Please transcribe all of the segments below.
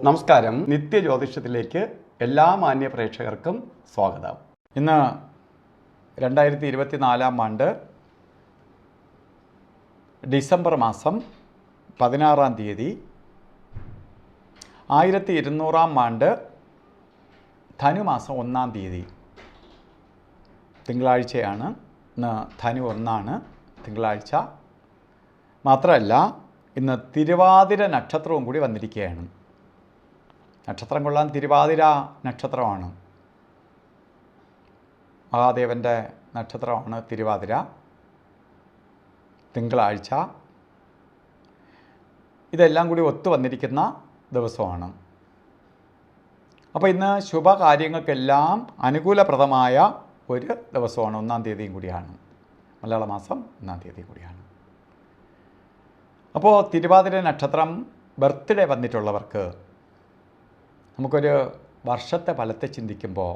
നമസ്കാരം. നിത്യജ്യോതിഷത്തിലേക്ക് എല്ലാ മാന്യ പ്രേക്ഷകർക്കും സ്വാഗതം. ഇന്ന് 2024 ആണ്ട് ഡിസംബർ മാസം 16 തീയതി, 1200 ആണ്ട് ധനുമാസം 1 തീയതി തിങ്കളാഴ്ചയാണ്. ഇന്ന് ധനു 1 തിങ്കളാഴ്ച. മാത്രമല്ല ഇന്ന് തിരുവാതിര നക്ഷത്രവും കൂടി വന്നിരിക്കുകയാണ്. നക്ഷത്രം കൊള്ളാൻ തിരുവാതിര നക്ഷത്രമാണ്. മഹാദേവൻ്റെ നക്ഷത്രമാണ് തിരുവാതിര. തിങ്കളാഴ്ച ഇതെല്ലാം കൂടി ഒത്തു വന്നിരിക്കുന്ന ദിവസമാണ്. അപ്പോൾ ഇന്ന് ശുഭകാര്യങ്ങൾക്കെല്ലാം അനുകൂലപ്രദമായ ഒരു ദിവസമാണ്. 1 തീയതിയും കൂടിയാണ്. മലയാള മാസം 1 തീയതിയും കൂടിയാണ്. അപ്പോൾ തിരുവാതിര നക്ഷത്രം ബർത്ത്ഡേ വന്നിട്ടുള്ളവർക്ക് നമുക്കൊരു വർഷത്തെ ഫലത്തെ ചിന്തിക്കുമ്പോൾ,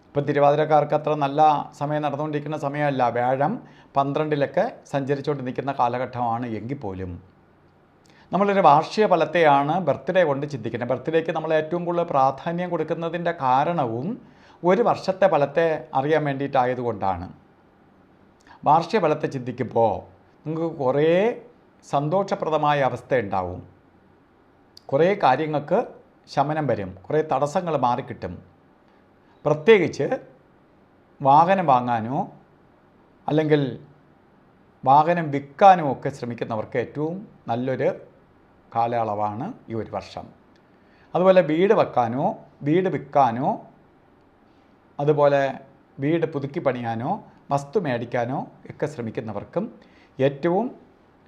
ഇപ്പം തിരുവാതിരക്കാർക്ക് അത്ര നല്ല സമയം നടന്നുകൊണ്ടിരിക്കുന്ന സമയമല്ല. വ്യാഴം 12 സഞ്ചരിച്ചുകൊണ്ട് നിൽക്കുന്ന കാലഘട്ടമാണ്. എങ്കിൽ പോലും നമ്മളൊരു വാർഷിക ഫലത്തെയാണ് ബർത്ത്ഡേ കൊണ്ട് ചിന്തിക്കുന്നത്. ബർത്ത്ഡേക്ക് നമ്മൾ ഏറ്റവും കൂടുതൽ പ്രാധാന്യം കൊടുക്കുന്നതിൻ്റെ കാരണവും ഒരു വർഷത്തെ ഫലത്തെ അറിയാൻ വേണ്ടിയിട്ടായതുകൊണ്ടാണ്. വാർഷിക ഫലത്തെ ചിന്തിക്കുമ്പോൾ നിങ്ങൾക്ക് കുറേ സന്തോഷപ്രദമായ അവസ്ഥ ഉണ്ടാവും. കുറേ കാര്യങ്ങൾക്ക് ശമനം വരും. കുറേ തടസ്സങ്ങൾ മാറിക്കിട്ടും. പ്രത്യേകിച്ച് വാഹനം വാങ്ങാനോ അല്ലെങ്കിൽ വാഹനം വിൽക്കാനോ ഒക്കെ ശ്രമിക്കുന്നവർക്ക് ഏറ്റവും നല്ലൊരു കാലയളവാണ് ഈ ഒരു വർഷം. അതുപോലെ വീട് വെക്കാനോ വീട് വിൽക്കാനോ അതുപോലെ വീട് പുതുക്കി പണിയാനോ വസ്തു മേടിക്കാനോ ഒക്കെ ശ്രമിക്കുന്നവർക്കും ഏറ്റവും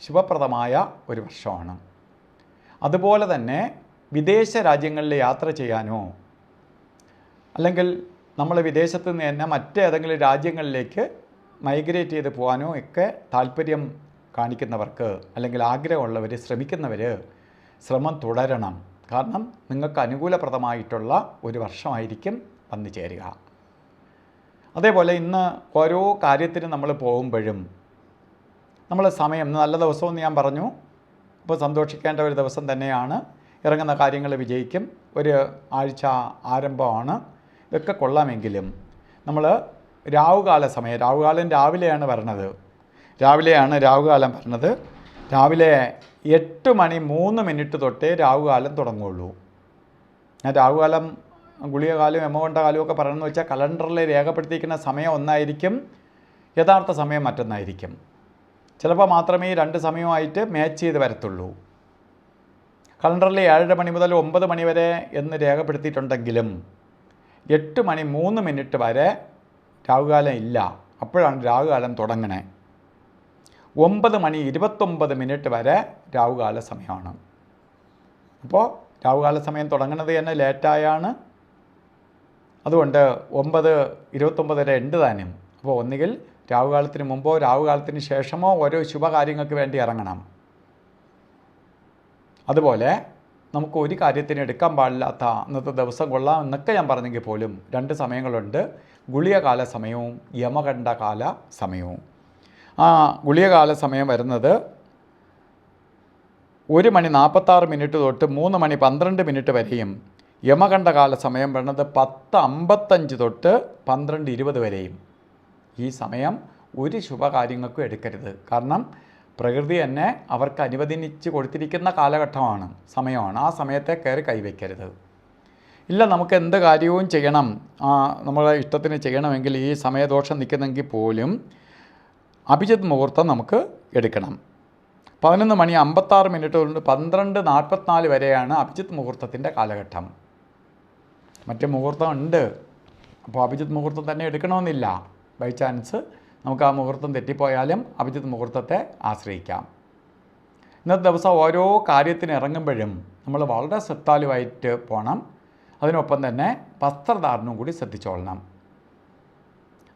ശുഭപ്രദമായ ഒരു വർഷമാണ്. അതുപോലെ തന്നെ വിദേശ രാജ്യങ്ങളിൽ യാത്ര ചെയ്യാനോ അല്ലെങ്കിൽ നമ്മൾ വിദേശത്ത് നിന്ന് തന്നെ മറ്റേതെങ്കിലും രാജ്യങ്ങളിലേക്ക് മൈഗ്രേറ്റ് ചെയ്ത് പോകാനോ ഒക്കെ താല്പര്യം കാണിക്കുന്നവർക്ക് അല്ലെങ്കിൽ ആഗ്രഹമുള്ളവർ, ശ്രമിക്കുന്നവർ ശ്രമം തുടരണം. കാരണം നിങ്ങൾക്ക് അനുകൂലപ്രദമായിട്ടുള്ള ഒരു വർഷമായിരിക്കും വന്നു ചേരുക. അതേപോലെ ഇന്ന് ഓരോ കാര്യത്തിന് നമ്മൾ പോകുമ്പോഴും നമ്മൾ സമയം, നല്ല ദിവസമെന്ന് ഞാൻ പറഞ്ഞു. അപ്പോൾ സന്തോഷിക്കേണ്ട ഒരു ദിവസം തന്നെയാണ്. ഇറങ്ങുന്ന കാര്യങ്ങൾ വിജയിക്കും. ഒരു ആഴ്ച ആരംഭമാണ്. ഇതൊക്കെ കൊള്ളാമെങ്കിലും നമ്മൾ രാവുകാല സമയം, രാവുകാലം രാവിലെയാണ് വരണത്. രാവിലെയാണ് രാവുകാലം വരണത്. രാവിലെ 8:03 തൊട്ടേ രാവുകാലം തുടങ്ങുള്ളൂ. ഞാൻ രാവുകാലം, ഗുളികകാലം, യമകണ്ഠ കാലവും ഒക്കെ പറയണമെന്ന് വെച്ചാൽ കലണ്ടറിൽ രേഖപ്പെടുത്തിയിരിക്കുന്ന സമയം ഒന്നായിരിക്കും, യഥാർത്ഥ സമയം മറ്റൊന്നായിരിക്കും. ചിലപ്പോൾ മാത്രമേ ഈ 2 സമയമായിട്ട് മാച്ച് ചെയ്ത് വരത്തുള്ളൂ. കലണ്ടറിൽ 7:30 മണി മുതൽ 9 മണി വരെ എന്ന് രേഖപ്പെടുത്തിയിട്ടുണ്ടെങ്കിലും 8:03 വരെ രാവുകാലം ഇല്ല. അപ്പോഴാണ് രാവുകാലം തുടങ്ങണേ. 9:29 വരെ രാവുകാല സമയമാണ്. അപ്പോൾ രാവുകാല സമയം തുടങ്ങുന്നത് തന്നെ ലേറ്റായാണ്. അതുകൊണ്ട് 9:29 വരെ ഉണ്ട് താനും. അപ്പോൾ ഒന്നുകിൽ രാവുകാലത്തിന് മുമ്പോ രാവുകാലത്തിന് ശേഷമോ ഓരോ ശുഭകാര്യങ്ങൾക്ക് വേണ്ടി ഇറങ്ങണം. അതുപോലെ നമുക്ക് ഒരു കാര്യത്തിന് എടുക്കാൻ പാടില്ലാത്ത അന്നത്തെ ദിവസം കൊള്ളാം എന്നൊക്കെ ഞാൻ പറഞ്ഞെങ്കിൽ പോലും 2 സമയങ്ങളുണ്ട്. ഗുളികകാല സമയവും യമകണ്ഠകാല സമയവും. ആ ഗുളികകാല സമയം വരുന്നത് 1:46 തൊട്ട് 3:12 വരെയും യമകണ്ഠകാല സമയം വരുന്നത് 10:55 തൊട്ട് 12:20 വരെയും. ഈ സമയം ഒരു ശുഭകാര്യങ്ങൾക്കും എടുക്കരുത്. കാരണം പ്രകൃതി തന്നെ അവർക്ക് അനുവദിച്ച് കൊടുത്തിരിക്കുന്ന കാലഘട്ടമാണ്, സമയമാണ്. ആ സമയത്തെ കയറി കൈവയ്ക്കരുത്. ഇല്ല, നമുക്ക് എന്ത് കാര്യവും ചെയ്യണം, നമ്മളെ ഇഷ്ടത്തിന് ചെയ്യണമെങ്കിൽ ഈ സമയദോഷം നിൽക്കുന്നെങ്കിൽ പോലും അഭിജിത്ത് മുഹൂർത്തം നമുക്ക് എടുക്കണം. 11:56 തൊട്ട് 12:44 വരെയാണ് അഭിജിത്ത് മുഹൂർത്തത്തിൻ്റെ കാലഘട്ടം. മറ്റു മുഹൂർത്തം ഉണ്ട്. അപ്പോൾ അഭിജിത്ത് മുഹൂർത്തം തന്നെ എടുക്കണമെന്നില്ല. ബൈ ചാൻസ് നമുക്ക് ആ മുഹൂർത്തം തെറ്റിപ്പോയാലും അഭിജിത്ത് മുഹൂർത്തത്തെ ആശ്രയിക്കാം. ഇന്നത്തെ ദിവസം ഓരോ കാര്യത്തിന് ഇറങ്ങുമ്പോഴും നമ്മൾ വളരെ ശ്രദ്ധാലുവായിട്ട് പോകണം. അതിനൊപ്പം തന്നെ വസ്ത്രധാരണവും കൂടി ശ്രദ്ധിച്ചോളണം.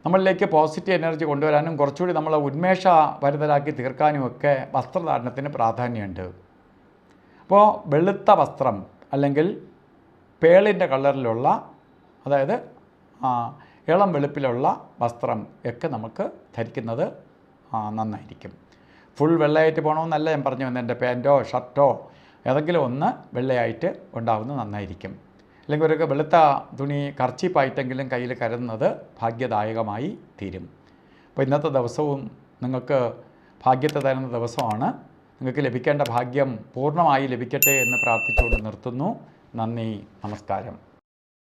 നമ്മളിലേക്ക് പോസിറ്റീവ് എനർജി കൊണ്ടുവരാനും കുറച്ചുകൂടി നമ്മളെ ഉന്മേഷഭരിതരാക്കി തീർക്കാനും ഒക്കെ വസ്ത്രധാരണത്തിന് പ്രാധാന്യമുണ്ട്. അപ്പോൾ വെളുത്ത വസ്ത്രം അല്ലെങ്കിൽ പേളിൻ്റെ കളറിലുള്ള, അതായത് ഇളം വെളുപ്പിലുള്ള വസ്ത്രം ഒക്കെ നമുക്ക് ധരിക്കുന്നത് നന്നായിരിക്കും. ഫുൾ വെള്ളയായിട്ട് പോകണമെന്നല്ല ഞാൻ പറഞ്ഞു വന്നത്. എൻ്റെ പാൻറ്റോ ഷർട്ടോ ഏതെങ്കിലും ഒന്ന് വെള്ളയായിട്ട് ഉണ്ടാവുന്നത് നന്നായിരിക്കും. അല്ലെങ്കിൽ ഒരു വെളുത്ത തുണി കർച്ചീപ്പായിട്ടെങ്കിലും കയ്യിൽ കരുതുന്നത് ഭാഗ്യദായകമായി തീരും. അപ്പോൾ ഇന്നത്തെ ദിവസവും നിങ്ങൾക്ക് ഭാഗ്യത്തെ തരുന്ന ദിവസമാണ്. നിങ്ങൾക്ക് ലഭിക്കേണ്ട ഭാഗ്യം പൂർണ്ണമായി ലഭിക്കട്ടെ എന്ന് പ്രാർത്ഥിച്ചുകൊണ്ട് നിർത്തുന്നു. നന്ദി, നമസ്കാരം.